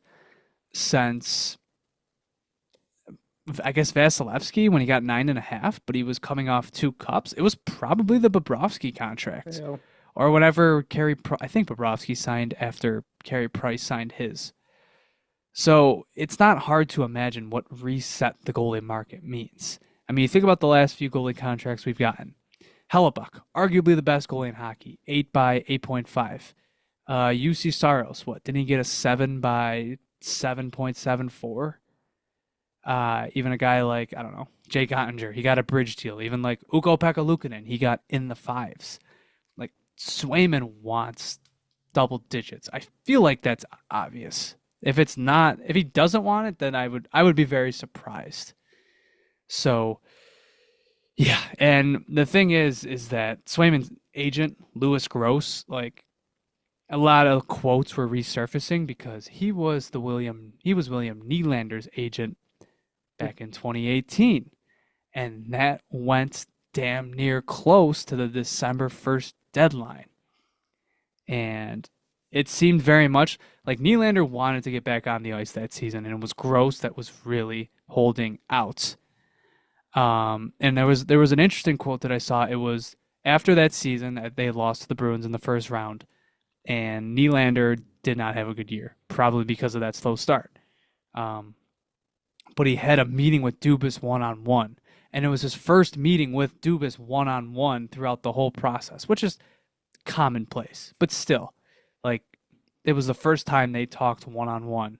S1: since, I guess, Vasilevsky when he got 9.5, but he was coming off 2 cups. It was probably the Bobrovsky contract.
S2: Yeah.
S1: Or whenever I think Bobrovsky signed after Carey Price signed his. So it's not hard to imagine what reset the goalie market means. I mean, you think about the last few goalie contracts we've gotten. Hellebuck, arguably the best goalie in hockey, 8 by 8.5. UC Saros, what? Didn't he get a 7 by 7.74? Even a guy like, I don't know, Jake Ottinger, he got a bridge deal. Even like Ukko-Pekka Luukkonen, he got in the fives. Like, Swayman wants double digits. I feel like that's obvious. If it's not, if he doesn't want it, then I would be very surprised. So, yeah, and the thing is that Swayman's agent, Louis Gross, like a lot of quotes were resurfacing because he was William Nylander's agent back in 2018, and that went damn near close to the December 1st deadline. And it seemed very much like Nylander wanted to get back on the ice that season, and it was Gross that was really holding out. And there was an interesting quote that I saw. It was after that season that they lost to the Bruins in the first round, and Nylander did not have a good year, probably because of that slow start. Um, but he had a meeting with Dubas one-on-one, and it was his first meeting with Dubas one-on-one throughout the whole process, which is commonplace, but still, like it was the first time they talked one-on-one.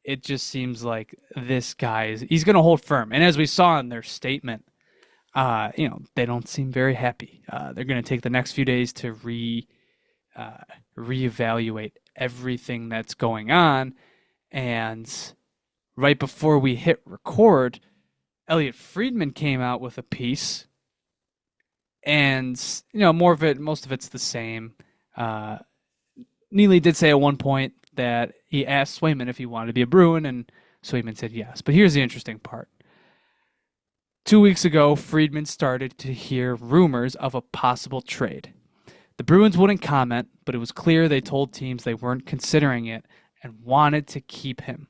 S1: It just seems like this guy he's going to hold firm. And as we saw in their statement, they don't seem very happy. They're going to take the next few days to reevaluate everything that's going on. And right before we hit record, Elliot Friedman came out with a piece, and most of it's the same. Neely did say at one point that he asked Swayman if he wanted to be a Bruin, and Swayman said yes. But here's the interesting part. 2 weeks ago, Friedman started to hear rumors of a possible trade. The Bruins wouldn't comment, but it was clear they told teams they weren't considering it and wanted to keep him.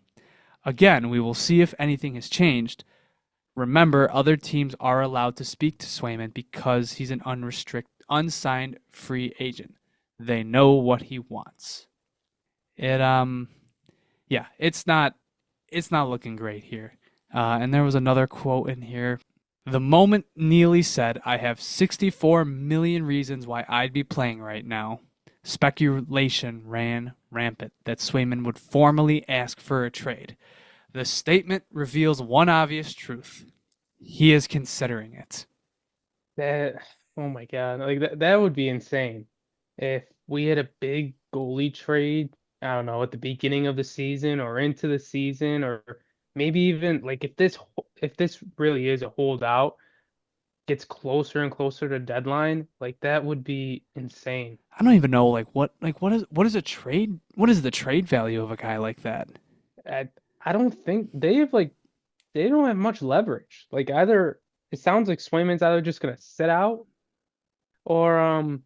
S1: Again, we will see if anything has changed. Remember, other teams are allowed to speak to Swayman because he's an unsigned free agent. They know what he wants. Yeah, it's not looking great here. And there was another quote in here. The moment Neely said, "I have 64 million reasons why I'd be playing right now," speculation ran rampant that Swayman would formally ask for a trade. The statement reveals one obvious truth. he is considering it.
S2: That, oh my God, like that would be insane if we had a big goalie trade, I don't know, at the beginning of the season or into the season, or maybe even like if this really is a holdout, gets closer and closer to deadline, like that would be insane.
S1: I don't even know what is a trade? What is the trade value of a guy like that?
S2: I, I don't think they don't have much leverage. Like either it sounds like Swayman's either just gonna sit out or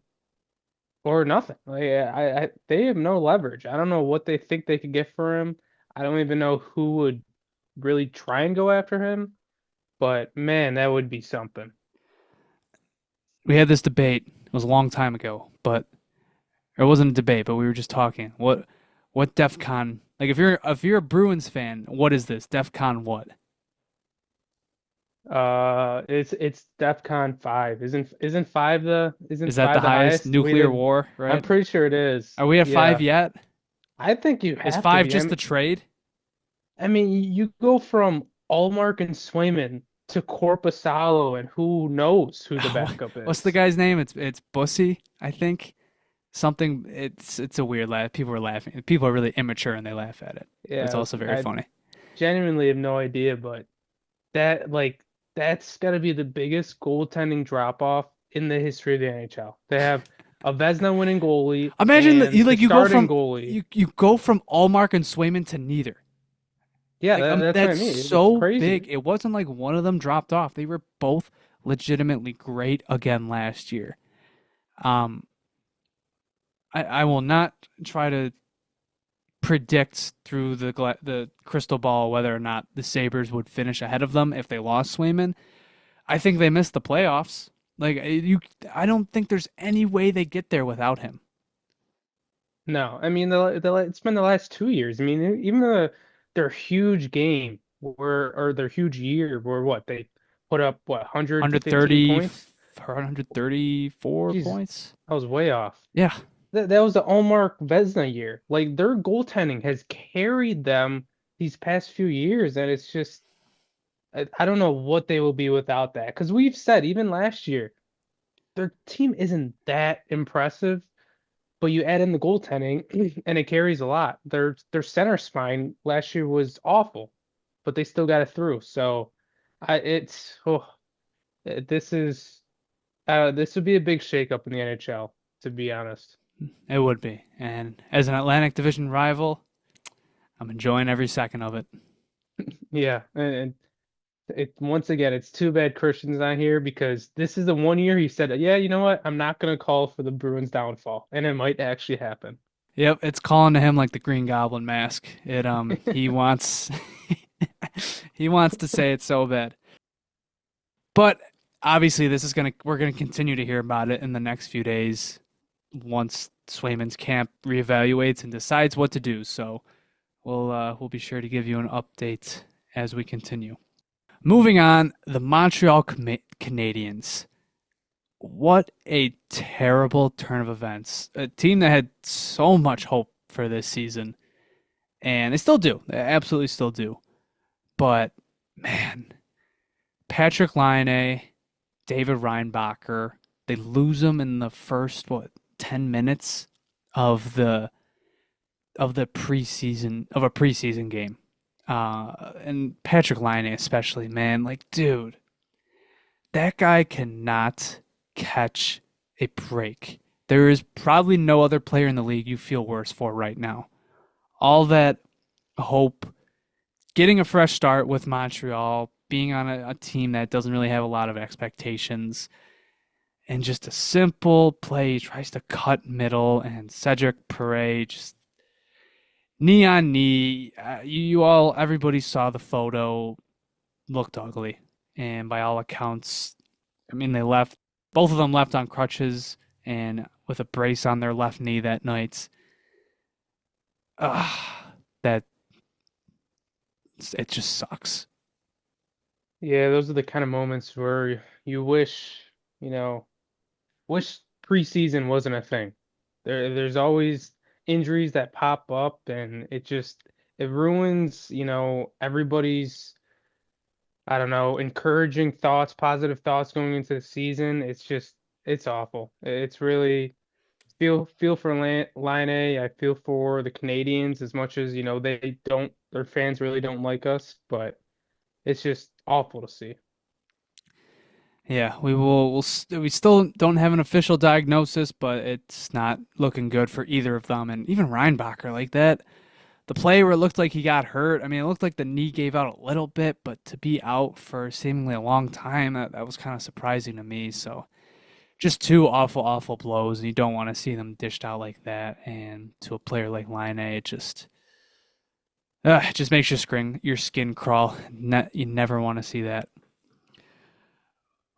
S2: or nothing. Like they have no leverage. I don't know what they think they could get for him. I don't even know who would really try and go after him. But man, that would be something.
S1: We had this debate. It was a long time ago, but it wasn't a debate, but we were just talking. What DEF CON, like if you're a Bruins fan, what is this? DEF CON what?
S2: It's DEFCON 5. Isn't 5 the
S1: Is
S2: isn't
S1: that the
S2: 5 the
S1: highest
S2: highest?
S1: nuclear war,
S2: I'm
S1: right?
S2: pretty sure it is.
S1: Are we at five
S2: Yeah.
S1: yet?
S2: I think you
S1: Is
S2: have to
S1: five
S2: be.
S1: just the trade?
S2: I mean, you go from Allmark and Swayman to Corpusalo, and who knows who the backup
S1: What's the
S2: is.
S1: guy's name? It's Bussy, I think. Something. It's a weird laugh. People are laughing. People are really immature and they laugh at it, but it's
S2: Yeah,
S1: also very
S2: I
S1: funny.
S2: genuinely have no idea, but that like that's got to be the biggest goaltending drop off in the history of the NHL. They have a Vezina winning goalie
S1: Imagine that you
S2: and the
S1: like you go
S2: starting
S1: from
S2: goalie.
S1: you go from Allmark and Swayman to neither.
S2: Yeah,
S1: Like
S2: that's what I
S1: that's
S2: mean. It's
S1: so big.
S2: crazy.
S1: It wasn't like one of them dropped off. They were both legitimately great again last year. Um, I will not try to predict through the crystal ball whether or not the Sabres would finish ahead of them if they lost Swayman. I think they missed the playoffs. I don't think there's any way they get there without him.
S2: No, I mean it's been the last 2 years. I mean even their huge game where or their huge year where what they put up what 115
S1: 130
S2: points.
S1: 134
S2: Jeez,
S1: points.
S2: I was way off.
S1: Yeah,
S2: That was the Omar Vesna year. Like their goaltending has carried them these past few years, and it's just I don't know what they will be without that. Because we've said even last year their team isn't that impressive, but you add in the goaltending and it carries a lot. Their center spine last year was awful, but they still got it through. So I it's oh, this is this would be a big shakeup in the NHL, to be honest.
S1: it would be. And as an Atlantic Division rival, I'm enjoying every second of it.
S2: Yeah, and it once again, it's too bad Christian's not here because this is the one year he said, "Yeah, you know what? I'm not gonna call for the Bruins downfall," and it might actually happen.
S1: Yep, it's calling to him like the Green Goblin mask. It he wants he wants to say it so bad. But obviously we're gonna continue to hear about it in the next few days once Swayman's camp reevaluates and decides what to do. So we'll be sure to give you an update as we continue. Moving on, the Montreal Canadiens. What a terrible turn of events. A team that had so much hope for this season, and they still do. They absolutely still do. But man, Patrick Laine, David Reinbacher, they lose them in the first 10 minutes of the preseason of a preseason game. And Patrick Laine especially, man, like dude, that guy cannot catch a break. There is probably no other player in the league you feel worse for right now. All that hope, getting a fresh start with Montreal, being on a team that doesn't really have a lot of expectations, and just a simple play. He tries to cut middle, and Cedric Perret just knee on knee. Everybody saw the photo, looked ugly, and by all accounts, I mean they left. Both of them left on crutches and with a brace on their left knee that night. That it just sucks.
S2: Yeah, those are the kind of moments where you wish, you know, wish preseason wasn't a thing. There's always injuries that pop up, and it ruins, everybody's I don't know, encouraging thoughts, positive thoughts going into the season. It's awful. It's really feel for Laine. I feel for the Canadians as much as, they don't, their fans really don't like us, but it's just awful to see.
S1: Yeah, we still don't have an official diagnosis, but it's not looking good for either of them. And even Reinbacher, like that, the play where it looked like he got hurt. I mean, it looked like the knee gave out a little bit, but to be out for seemingly a long time, that was kind of surprising to me. So just two awful, awful blows, and you don't want to see them dished out like that. And to a player like Laine, it just makes your skin crawl. You never want to see that.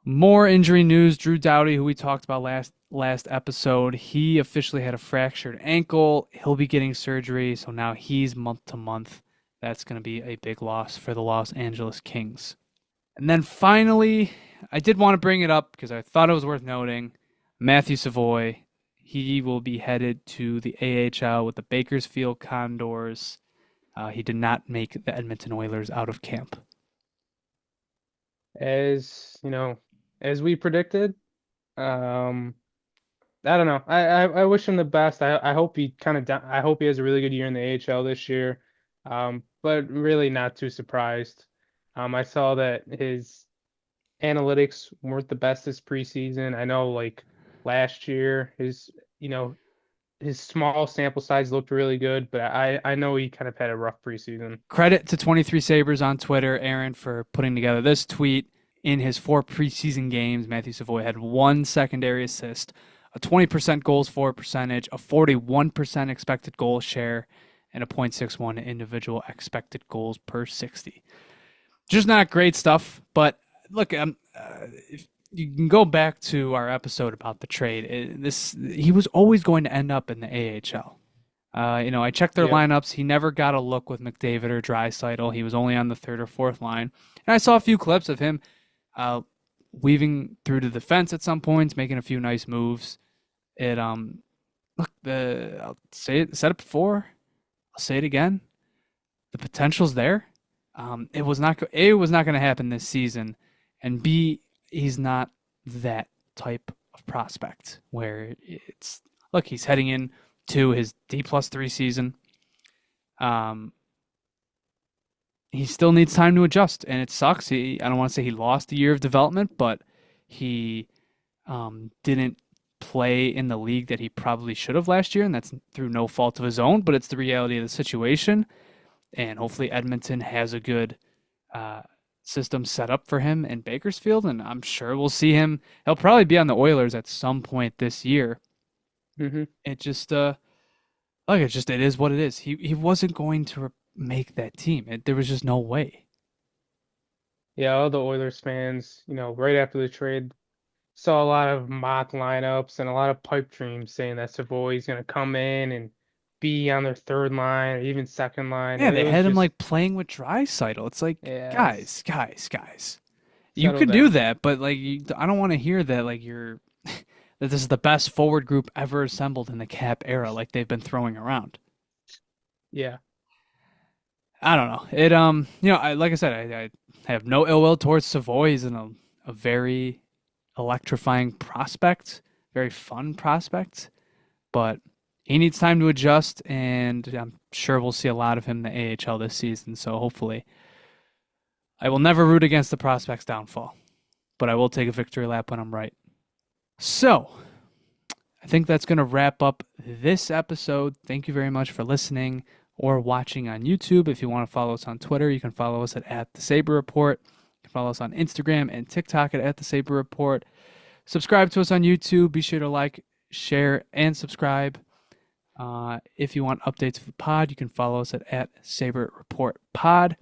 S1: More injury news. Drew Doughty, who we talked about last episode, he officially had a fractured ankle. He'll be getting surgery, so now he's month to month. That's going to be a big loss for the Los Angeles Kings. And then finally, I did want to bring it up because I thought it was worth noting. Matthew Savoie, he will be headed to the AHL with the Bakersfield Condors. He did not make the Edmonton Oilers out of camp.
S2: As, as we predicted, um, I don't know. I wish him the best. I hope he I hope he has a really good year in the AHL this year. But really not too surprised. I saw that his analytics weren't the best this preseason. I know like last year his small sample size looked really good, but I know he kind of had a rough preseason.
S1: Credit to 23 Sabres on Twitter, Aaron, for putting together this tweet. In his 4 preseason games, Matthew Savoie had 1 secondary assist, a 20% goals for percentage, a 41% expected goal share, and a .61 individual expected goals per 60. Just not great stuff, but look, if you can go back to our episode about the trade. He was always going to end up in the AHL. I checked their
S2: Yep.
S1: lineups. He never got a look with McDavid or Draisaitl. He was only on the third or fourth line. And I saw a few clips of him uh, weaving through to the fence at some points, making a few nice moves. It look the I'll say it said it before. I'll say it again. The potential's there. It was not going to happen this season, and B, he's not that type of prospect where it's look he's heading in to his D+3 season. Um, he still needs time to adjust, and it sucks. I don't want to say he lost a year of development, but he didn't play in the league that he probably should have last year, and that's through no fault of his own. But it's the reality of the situation, and hopefully Edmonton has a good uh, system set up for him in Bakersfield, and I'm sure we'll see him. He'll probably be on the Oilers at some point this year.
S2: Hmm.
S1: It just it is what it is. He wasn't going to make that team. There was just no way.
S2: Yeah, all the Oilers fans, right after the trade, saw a lot of mock lineups and a lot of pipe dreams saying that Savoy's going to come in and be on their third line or even second line.
S1: Yeah,
S2: It
S1: they
S2: was
S1: had him
S2: just,
S1: like playing with Draisaitl. It's like,
S2: yeah,
S1: guys. You
S2: settle
S1: could do
S2: down.
S1: that, but I don't want to hear that that this is the best forward group ever assembled in the Cap era, like they've been throwing around.
S2: Yeah.
S1: I don't know. Like I said, I have no ill will towards Savoy. He's a very electrifying prospect, very fun prospect, but he needs time to adjust, and I'm sure we'll see a lot of him in the AHL this season. So hopefully, I will never root against the prospect's downfall, but I will take a victory lap when I'm right. So, I think that's going to wrap up this episode. Thank you very much for listening or watching on YouTube. If you want to follow us on Twitter, you can follow us at the Sabre Report. You can follow us on Instagram and TikTok at the Sabre Report. Subscribe to us on YouTube. Be sure to like, share, and subscribe. If you want updates of the pod, you can follow us at Sabre Report Pod.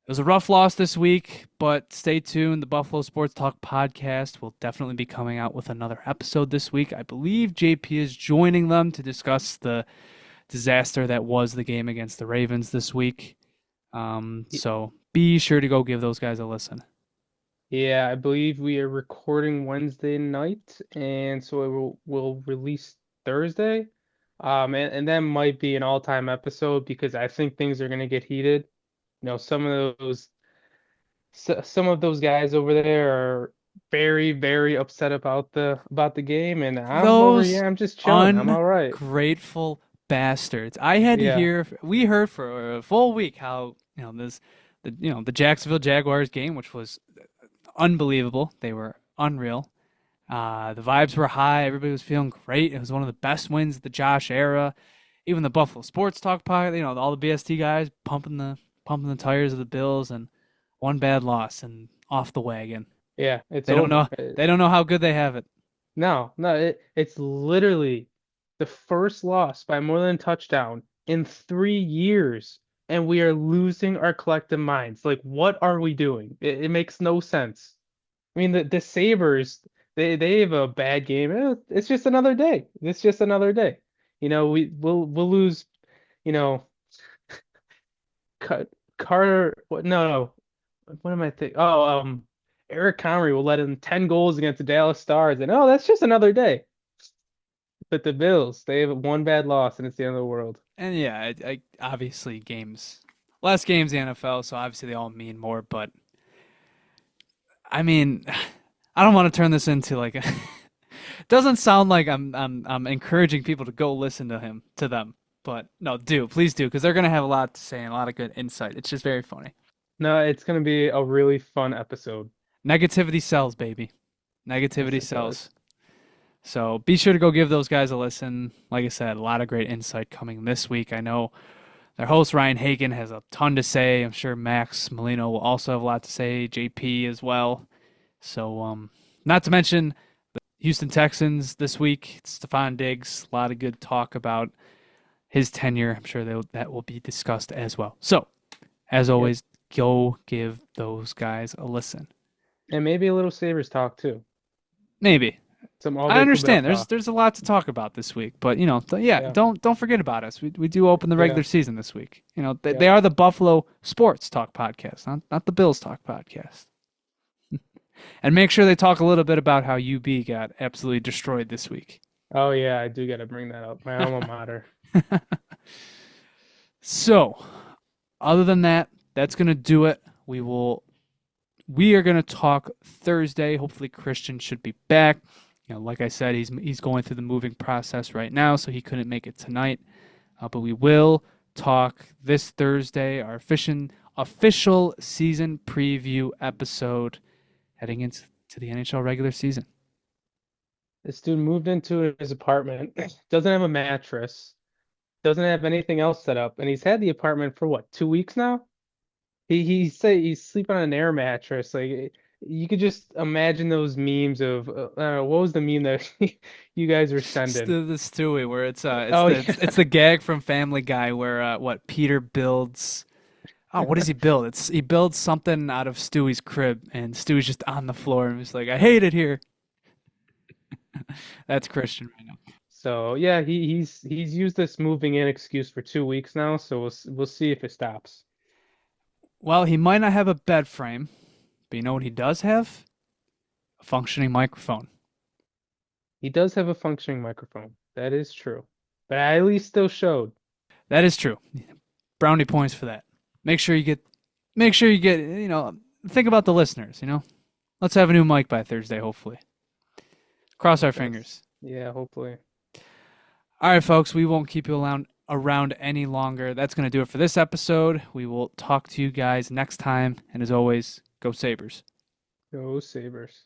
S1: It was a rough loss this week, but stay tuned. The Buffalo Sports Talk podcast will definitely be coming out with another episode this week. I believe JP is joining them to discuss the disaster that was the game against the Ravens this week. So be sure to go give those guys a listen.
S2: Yeah, I believe we are recording Wednesday night, and so will release Thursday. And that might be an all-time episode because I think things are going to get heated. Some of those some of those guys over there are very, very upset about the game, and I'm over
S1: Those
S2: here. I'm just chilling. I'm all right.
S1: ungrateful bastards. I had to
S2: Yeah,
S1: hear, we heard for a full week how, the Jacksonville Jaguars game, which was unbelievable. They were unreal. The vibes were high. Everybody was feeling great. It was one of the best wins of the Josh era. Even the Buffalo Sports Talk pod, all the BST guys pumping the tires of the Bills, and one bad loss and off the wagon.
S2: yeah, it's
S1: They don't
S2: over.
S1: know they don't know how good they have it.
S2: No, it's literally the first loss by more than a touchdown in 3 years, and we are losing our collective minds. Like, what are we doing? It makes no sense. I mean, the Sabres, they have a bad game. It's just another day. It's just another day. We'll lose. You know, Cut Carter. What? No, no. What am I thinking? Oh, Eric Comrie will let in 10 goals against the Dallas Stars, and oh, that's just another day. But the Bills, they have one bad loss, and it's the end of the world.
S1: And yeah, obviously less games in the NFL, so obviously they all mean more. But I mean, I don't want to turn this into like it doesn't sound like I'm encouraging people to go listen to them. But no, please do, because they're gonna have a lot to say and a lot of good insight. It's just very funny.
S2: No, it's gonna be a really fun episode.
S1: Negativity sells, baby.
S2: Yes,
S1: Negativity
S2: it does.
S1: sells. So be sure to go give those guys a listen. Like I said, a lot of great insight coming this week. I know their host Ryan Hagan has a ton to say. I'm sure Max Molino will also have a lot to say. JP as well. So not to mention the Houston Texans this week. Stephon Diggs. A lot of good talk about his tenure. I'm sure that will be discussed as well. So as
S2: Yep.
S1: always, go give those guys a listen.
S2: And maybe a little Sabres talk too.
S1: Maybe.
S2: Some
S1: I
S2: Andre Kubel
S1: understand. There's
S2: talk.
S1: there's a lot to talk about this week, but yeah,
S2: Yeah.
S1: don't forget about us. We do open the
S2: Yeah.
S1: regular season this week. They
S2: Yep.
S1: are the Buffalo Sports Talk podcast, not the Bills Talk podcast. And make sure they talk a little bit about how UB got absolutely destroyed this week.
S2: Oh yeah, I do gotta bring that up. My alma mater.
S1: So, other than that, that's gonna do it. We are gonna talk Thursday. Hopefully, Christian should be back. Like I said, he's going through the moving process right now, so he couldn't make it tonight. But we will talk this Thursday, our official season preview episode heading into the NHL regular season.
S2: This dude moved into his apartment, doesn't have a mattress, doesn't have anything else set up, and he's had the apartment for what, 2 weeks now? He say he's sleeping on an air mattress. Like, you could just imagine those memes of I don't know, what was the meme that you guys were sending?
S1: The Stewie, where
S2: Oh yeah.
S1: it's the gag from Family Guy where what Peter builds. Oh, what does he build? He builds something out of Stewie's crib, and Stewie's just on the floor, and he's like, "I hate it here." That's Christian right now.
S2: So yeah, he's used this moving in excuse for 2 weeks now. So we'll see if it stops.
S1: Well, he might not have a bed frame, but you know what he does have? A functioning microphone.
S2: He does have a functioning microphone. That is true. But I at least still showed.
S1: That is true. Brownie points for that. Make sure you get, think about the listeners, Let's have a new mic by Thursday, hopefully. Cross our
S2: That's
S1: fingers.
S2: yeah, hopefully.
S1: All right, folks, we won't keep you around any longer. That's going to do it for this episode. We will talk to you guys next time. And as always, go Sabres.
S2: Go Sabres.